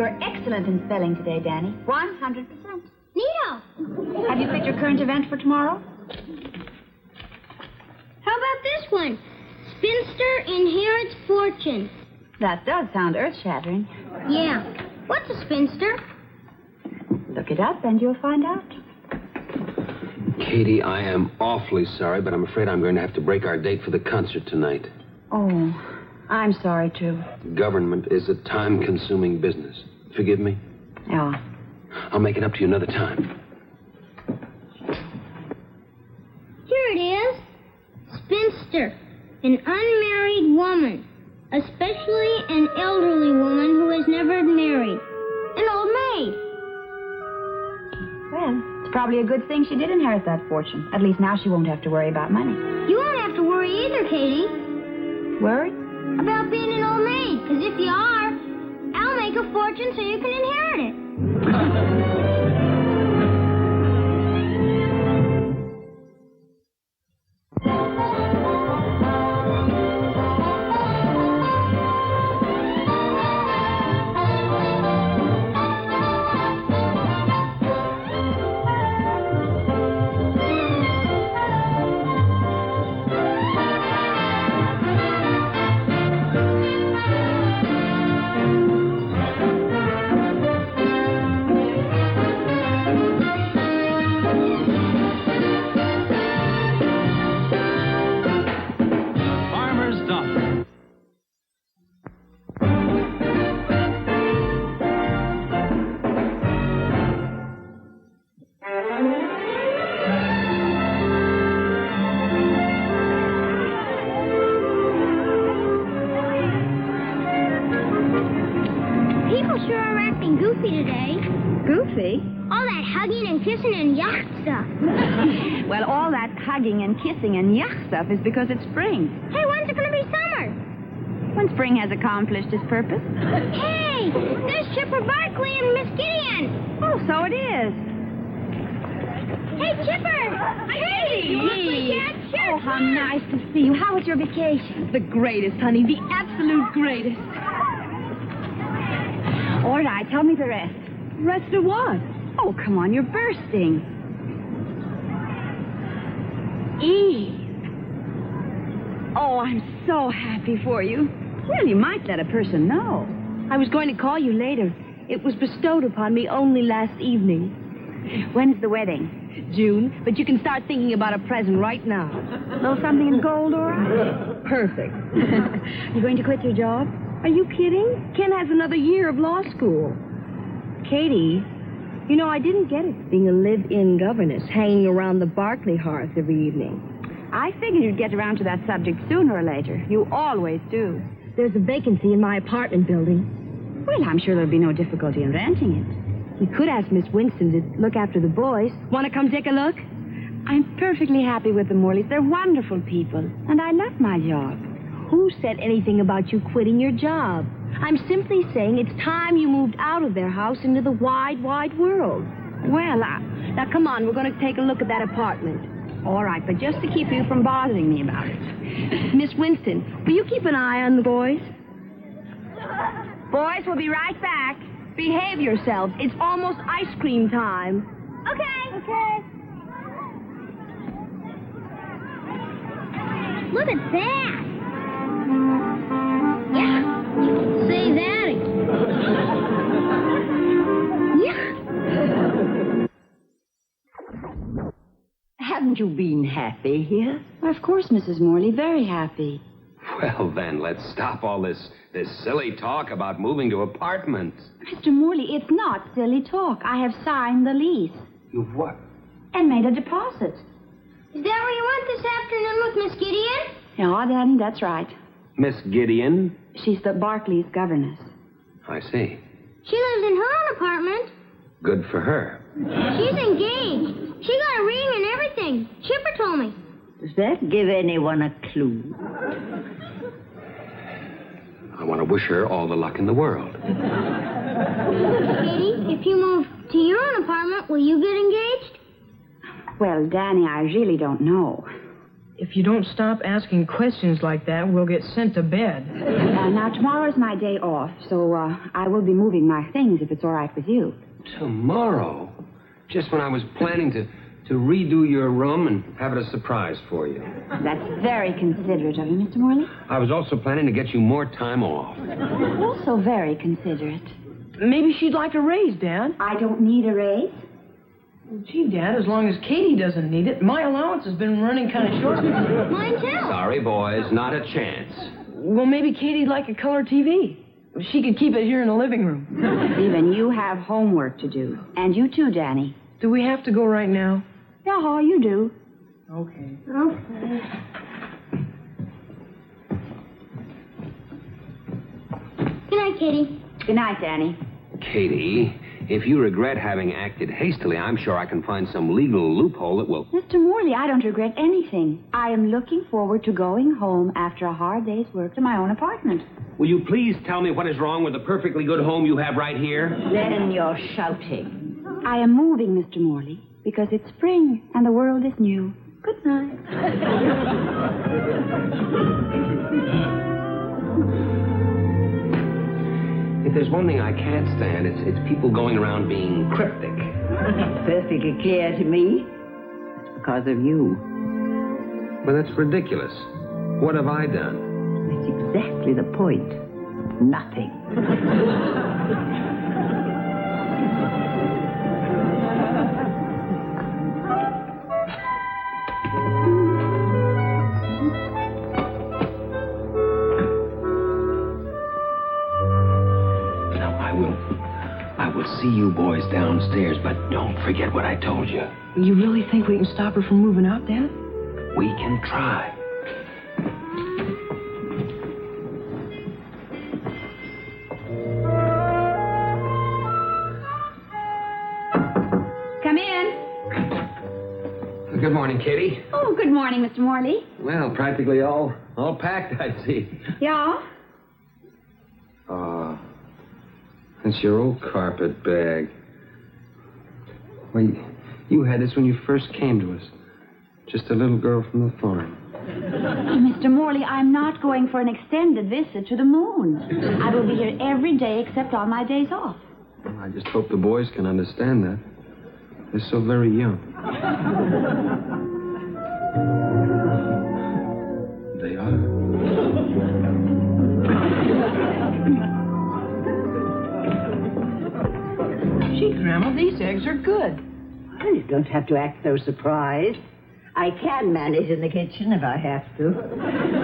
were excellent in spelling today, Danny. 100%. Neato. Have you picked your current event for tomorrow? How about this one? Spinster inherits fortune. That does sound earth-shattering. Yeah. What's a spinster? Look it up and you'll find out. Katy, I am awfully sorry, but I'm afraid I'm going to have to break our date for the concert tonight. Oh, I'm sorry, too. Government is a time-consuming business. Forgive me? Yeah. I'll make it up to you another time. Here it is. Spinster. An unmarried woman. Especially an elderly woman who has never married. An old maid. Well, it's probably a good thing she did inherit that fortune. At least now she won't have to worry about money. You won't have to worry either, Katy. Worry? About being an old maid. Because if you are, I'll make a fortune so you can inherit it. Well, all that hugging and kissing and yuck stuff is because it's spring. Hey, when's it going to be summer? When spring has accomplished its purpose. Hey, there's Chipper Barkley and Miss Gideon. Oh, so it is. Hey, Chipper. Katy. You look like Dad. Oh, how nice to see you. How was your vacation? The greatest, honey. The absolute greatest. All right, tell me the rest. Rest of what? Oh, come on, you're bursting. Eve. Oh, I'm so happy for you. Well, you might let a person know. I was going to call you later. It was bestowed upon me only last evening. When's the wedding? June, but you can start thinking about a present right now. Know something in gold, all right? Perfect. You going to quit your job? Are you kidding? Ken has another year of law school. Katy, you know, I didn't get it being a live-in governess, hanging around the Barkley hearth every evening. I figured you'd get around to that subject sooner or later. You always do. There's a vacancy in my apartment building. Well, I'm sure there'll be no difficulty in renting it. We could ask Miss Winston to look after the boys. Want to come take a look? I'm perfectly happy with the Morleys. They're wonderful people, and I love my job. Who said anything about you quitting your job? I'm simply saying it's time you moved out of their house into the wide, wide world. Well, Now, come on, we're going to take a look at that apartment. all right, but just to keep you from bothering me about it. Miss Winston, will you keep an eye on the boys? Boys, we'll be right back. Behave yourselves. It's almost ice cream time. Okay. Look at that. Yeah. Say that again. Yeah. Haven't you been happy here? Of course, Mrs. Morley, very happy. Well, then, let's stop all this silly talk about moving to apartments. Mr. Morley, it's not silly talk. I have signed the lease. You've what? And made a deposit. Is that where you went this afternoon with Miss Gideon? Yeah, Danny, that's right. Miss Gideon? She's the Barkley's governess. I see. She lives in her own apartment. Good for her. She's engaged. She got a ring and everything. Chipper told me. Does that give anyone a clue? I want to wish her all the luck in the world. Katy, if you move to your own apartment, will you get engaged? Well, Danny, I really don't know. If you don't stop asking questions like that, we'll get sent to bed. Now, tomorrow's my day off, so I will be moving my things if it's all right with you. Tomorrow? Just when I was planning to redo your room and have it a surprise for you. That's very considerate of you, Mr. Morley. I was also planning to get you more time off. Also very considerate. Maybe she'd like a raise, Dad. I don't need a raise. Gee, Dad, as long as Katy doesn't need it, my allowance has been running kind of short. Mine too. Sorry, boys, not a chance. Well, maybe Katy'd like a color TV. She could keep it here in the living room. Stephen, you have homework to do. And you too, Danny. Do we have to go right now? Yeah, you do. Okay. Okay. Good night, Katy. Good night, Danny. Katy, if you regret having acted hastily, I'm sure I can find some legal loophole that will... Mr. Morley, I don't regret anything. I am looking forward to going home after a hard day's work to my own apartment. Will you please tell me what is wrong with the perfectly good home you have right here? Then you're shouting. I am moving, Mr. Morley, because it's spring and the world is new. Good night. If there's one thing I can't stand, it's people going around being cryptic. It's perfectly clear to me. It's because of you. But that's ridiculous. What have I done? That's exactly the point. Nothing. I will see you boys downstairs, but don't forget what I told you. You really think we can stop her from moving out, Dad? We can try. Come in. Good morning, Katy. Oh, good morning, Mr. Morley. Well, practically all packed, I see. Yeah? It's your old carpet bag. Well, you had this when you first came to us. Just a little girl from the farm. Mr. Morley, I'm not going for an extended visit to the moon. I will be here every day except on my days off. Well, I just hope the boys can understand that. They're so very young. They are. Gee, Grandma, these eggs are good. Well, you don't have to act so surprised. I can manage in the kitchen if I have to.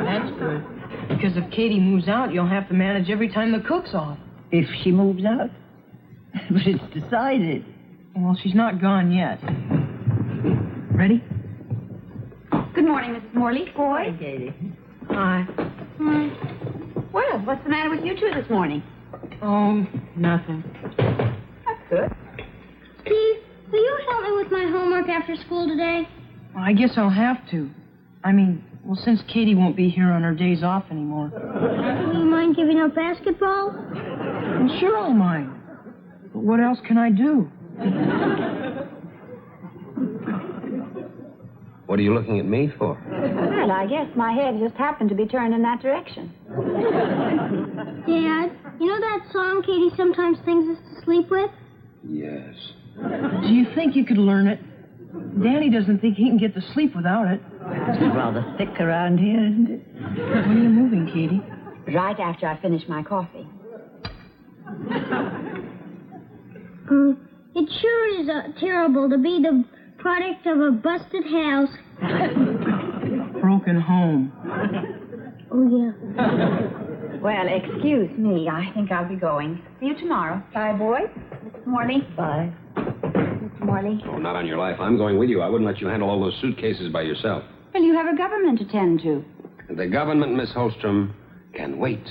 That's good. Because if Katy moves out, you'll have to manage every time the cook's off. If she moves out? But it's decided. Well, she's not gone yet. Ready? Good morning, Mrs. Morley. Hi, Boy. Katy. Hi. Well, what's the matter with you two this morning? Oh, nothing. That's good. Steve, will you help me with my homework after school today? Well, I guess I'll have to. Well, since Katy won't be here on her days off anymore. Do you mind giving up basketball? Well, sure I'll mind. But what else can I do? What are you looking at me for? Well, I guess my head just happened to be turned in that direction. Dad, you know that song Katy sometimes sings us to sleep with? Yes. Do you think you could learn it? Danny doesn't think he can get to sleep without it. It's rather thick around here, isn't it? When are you moving, Katy? Right after I finish my coffee. It sure is terrible to be the product of a busted house. Broken home. Oh, yeah. Well, excuse me. I think I'll be going. See you tomorrow. Bye, boy. Mrs. Morley. Bye. Mr. Morley. Oh, not on your life. I'm going with you. I wouldn't let you handle all those suitcases by yourself. Well, you have a government to tend to. The government, Miss Holstrom, can wait.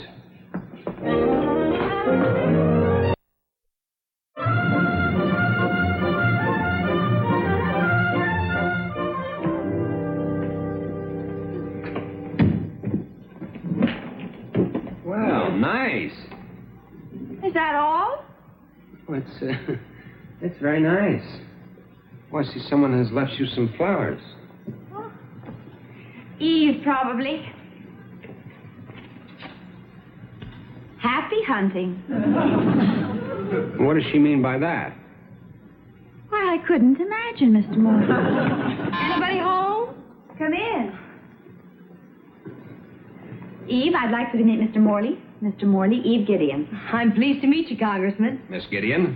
Well, nice. Is that all? Well, it's very nice. Well, I see someone has left you some flowers. Eve, probably. Happy hunting. What does she mean by that? Why, I couldn't imagine, Mr. Morley. Anybody home? Come in. Eve, I'd like you to meet Mr. Morley. Mr. Morley, Eve Gideon. I'm pleased to meet you, Congressman. Miss Gideon?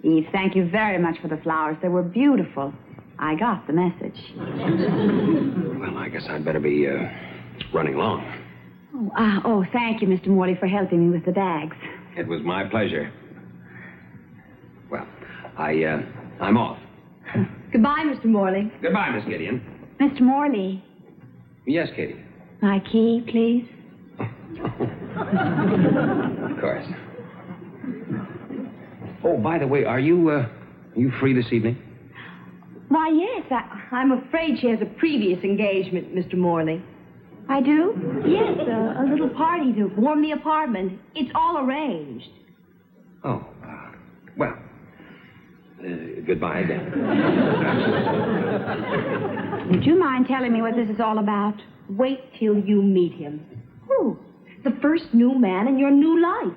Eve, thank you very much for the flowers. They were beautiful. I got the message. Well, I guess I'd better be running along. Oh, thank you, Mr. Morley, for helping me with the bags. It was my pleasure. Well, I'm off. Goodbye, Mr. Morley. Goodbye, Miss Gideon. Mr. Morley, Yes, Katy. my key, please. Of course. Oh, by the way, are you free this evening? Why, yes, I'm afraid she has a previous engagement, Mr. Morley. I do. Yes, a little party to warm the apartment. It's all arranged. Oh, well, goodbye again. Would you mind telling me what this is all about? Wait till you meet him. Who? The first new man in your new life.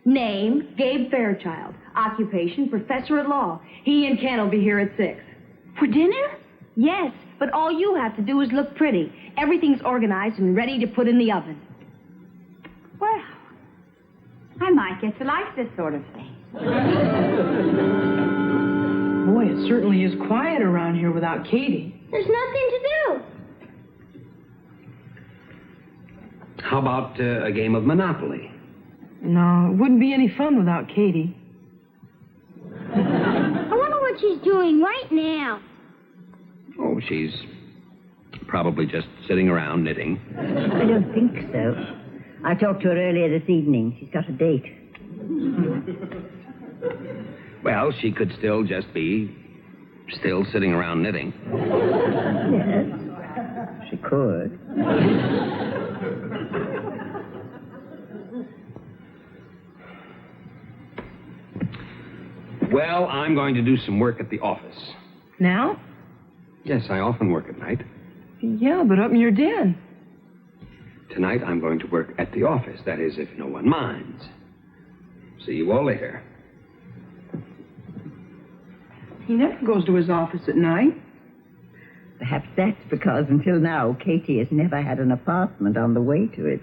Name, Gabe Fairchild. Occupation, professor at law. He and Ken will be here at 6. For dinner? Yes, but all you have to do is look pretty. Everything's organized and ready to put in the oven. Well, I might get to like this sort of thing. Boy, it certainly is quiet around here without Katy. There's nothing to do. How about a game of Monopoly? No, it wouldn't be any fun without Katy. I wonder what she's doing right now. Oh, she's probably just sitting around knitting. I don't think so. I talked to her earlier this evening. She's got a date. Well, she could still just be sitting around knitting. Yes, she could. Well, I'm going to do some work at the office. Now? Yes, I often work at night. Yeah, but up in your den. Tonight, I'm going to work at the office. That is, if no one minds. See you all later. He never goes to his office at night. Perhaps that's because until now, Katy has never had an apartment on the way to it.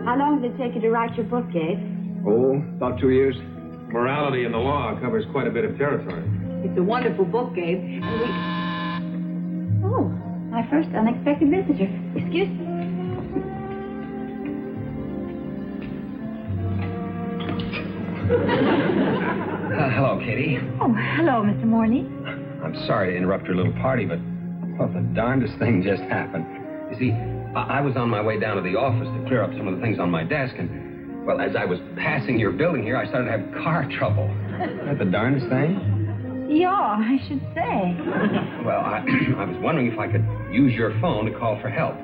How long did it take you to write your book, Gabe? Oh, about 2 years. Morality in the law covers quite a bit of territory. It's a wonderful book, Gabe. Oh, my first unexpected visitor. Excuse me. Hello, Katy. Oh, hello, Mr. Morley. I'm sorry to interrupt your little party, but, well, the darndest thing just happened. You see, I was on my way down to the office to clear up some of the things on my desk, and, well, as I was passing your building here, I started to have car trouble. Isn't that the darndest thing? Yeah, I should say. Well, I was wondering if I could use your phone to call for help.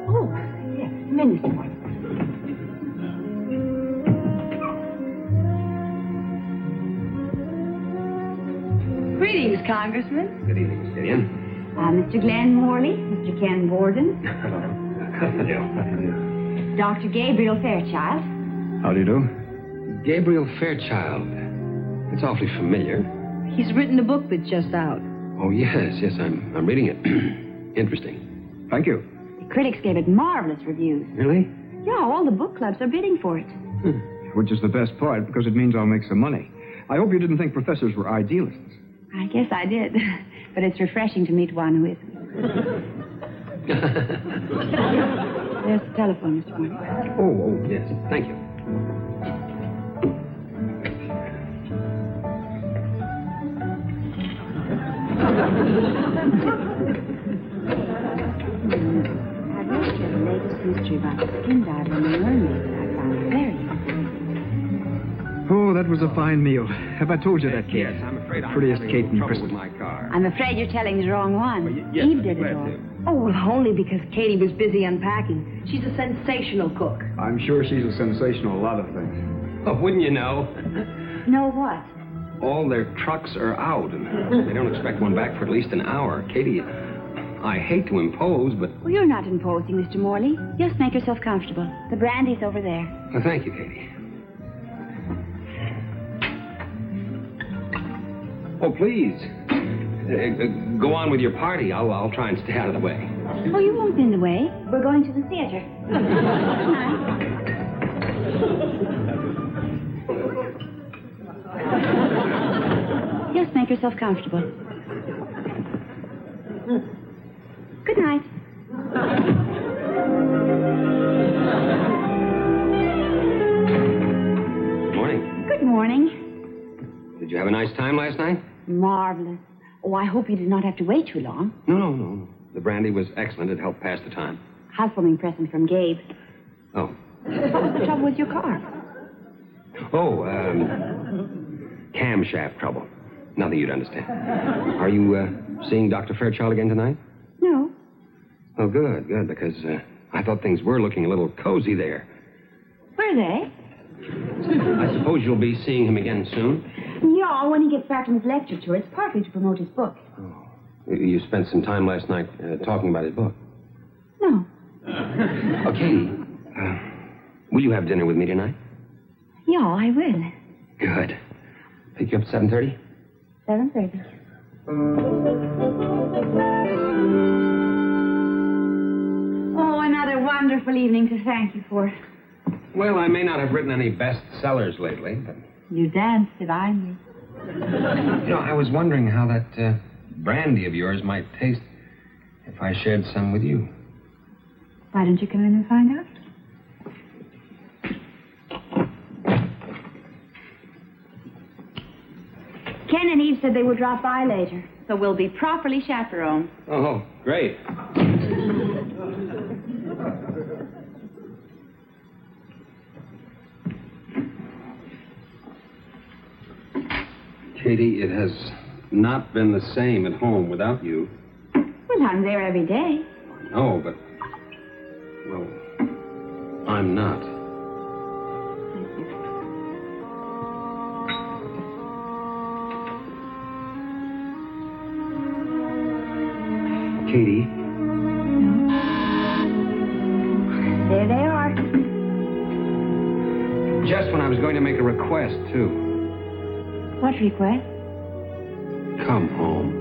Oh, yes. Come in, Mr. Morley. Greetings, Congressman. Good evening, Miss Gideon. Mr. Glen Morley, Mr. Ken Borden, How do you do? Dr. Gabriel Fairchild. How do you do? Gabriel Fairchild. It's awfully familiar. He's written a book that's just out. Oh, yes, I'm reading it. Interesting. Thank you. The critics gave it marvelous reviews. Really? Yeah, all the book clubs are bidding for it. Which is the best part, because it means I'll make some money. I hope you didn't think professors were idealists. I guess I did. But it's refreshing to meet one who isn't. There's the telephone, Mr. Morley. Oh, yes. Thank you. I've read the latest history about the skin diver and the mermaid that I found very interesting. Oh, that was a fine meal. Have I told you that, Kate? Yes, I'm afraid I'm Prettiest having Kate a in little trouble with Christmas. my car. I'm afraid you're telling the wrong one. Well, yes, Eve I'm did glad it all. to. Oh, well, only because Katy was busy unpacking. She's a sensational cook. I'm sure she's a sensational lot of things. Oh, wouldn't you know? Know what? all their trucks are out, and they don't expect one back for at least an hour. Katy, I hate to impose, but... Well, you're not imposing, Mr. Morley. Just make yourself comfortable. The brandy's over there. Well, thank you, Katy. Oh, please. Go on with your party. I'll try and stay out of the way. Oh, you won't be in the way. We're going to the theater. Good night. Just make yourself comfortable. Good night. Morning. Good morning. Did you have a nice time last night? Marvelous. Oh, I hope you did not have to wait too long. No. The brandy was excellent. It helped pass the time. Housewarming present from Gabe. Oh. What was the trouble with your car? Oh, camshaft trouble. Nothing you'd understand. Are you seeing Dr. Fairchild again tonight? No. Oh, good, because I thought things were looking a little cozy there. Were they? I suppose you'll be seeing him again soon? Yeah, when he gets back from his lecture tour. It's partly to promote his book. Oh. You spent some time last night talking about his book? No. Oh, Katy, will you have dinner with me tonight? Yeah, I will. Good. Pick you up at 7:30? 7:30. Oh, another wonderful evening to thank you for. Well, I may not have written any bestsellers lately, but... You danced divinely. You know, I was wondering how that brandy of yours might taste if I shared some with you. Why don't you come in and find out? Ken and Eve said they would drop by later, so we'll be properly chaperoned. Oh, great. Katy, it has not been the same at home without you. Well, I'm there every day. No, but... Well, I'm not. Katy? No. There they are. Just when I was going to make a request, too. What request? Come home.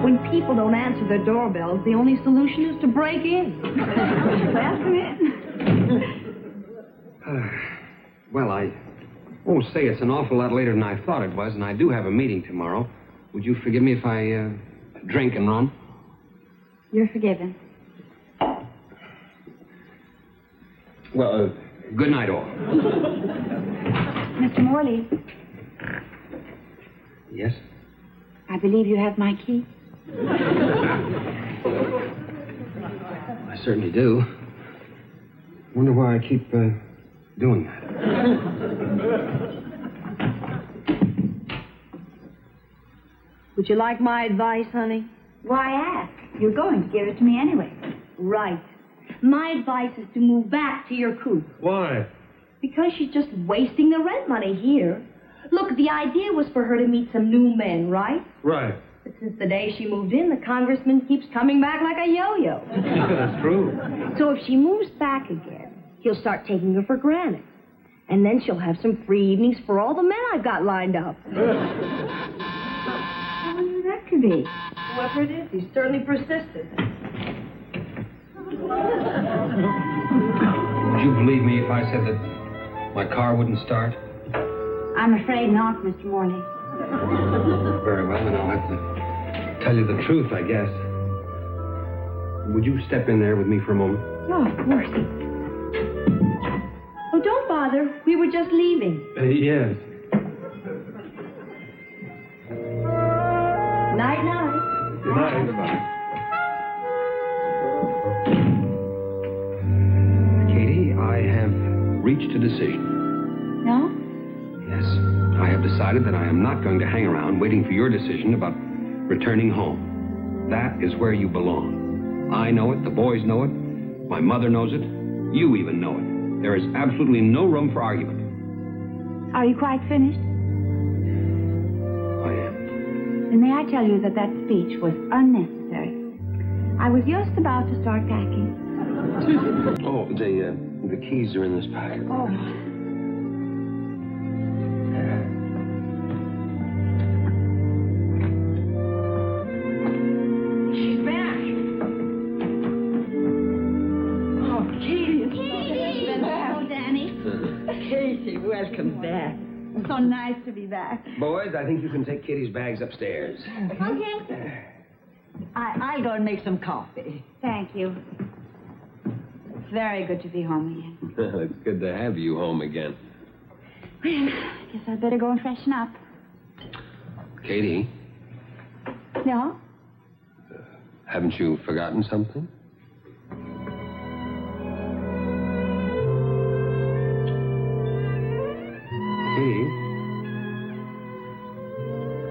When people don't answer their doorbells, the only solution is to break in. Well, come in. Well, I won't say it's an awful lot later than I thought it was, and I do have a meeting tomorrow. Would you forgive me if I drink and run? You're forgiven. Well, good night, all. Mr. Morley, Yes? I believe you have my key. I certainly do. Wonder why I keep doing that. Would you like my advice, honey? Why ask? You're going to give it to me anyway. Right. My advice is to move back to your coop. Why? Because she's just wasting the rent money here. Look, the idea was for her to meet some new men, right? Right. But since the day she moved in, the congressman keeps coming back like a yo-yo. That's true. So if she moves back again, he'll start taking her for granted. And then she'll have some free evenings for all the men I've got lined up. I wonder who that could be. Whoever it is, he's certainly persistent. Would you believe me if I said that my car wouldn't start? I'm afraid not, Mr. Morley. Very well, then I'll have to tell you the truth, I guess. Would you step in there with me for a moment? Oh, of course. Oh, don't bother. We were just leaving. Yes. Night-night. Good night. Goodbye. Katy, I have reached a decision. No? Yes, I have decided that I am not going to hang around waiting for your decision about returning home. That is where you belong. I know it, the boys know it, my mother knows it, you even know it. There is absolutely no room for argument. Are you quite finished? I am. Then may I tell you that that speech was unnecessary. I was just about to start packing. Oh, the keys are in this packet. Oh. She's back. Oh, Katy. Hello, Danny. Katy, welcome back. So nice to be back. Boys, I think you can take Kitty's bags upstairs. Okay. I'll go and make some coffee. Thank you. It's very good to be home again. It's good to have you home again. Well, I guess I'd better go and freshen up. Katy, No? haven't you forgotten something? Katy?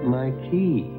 My key.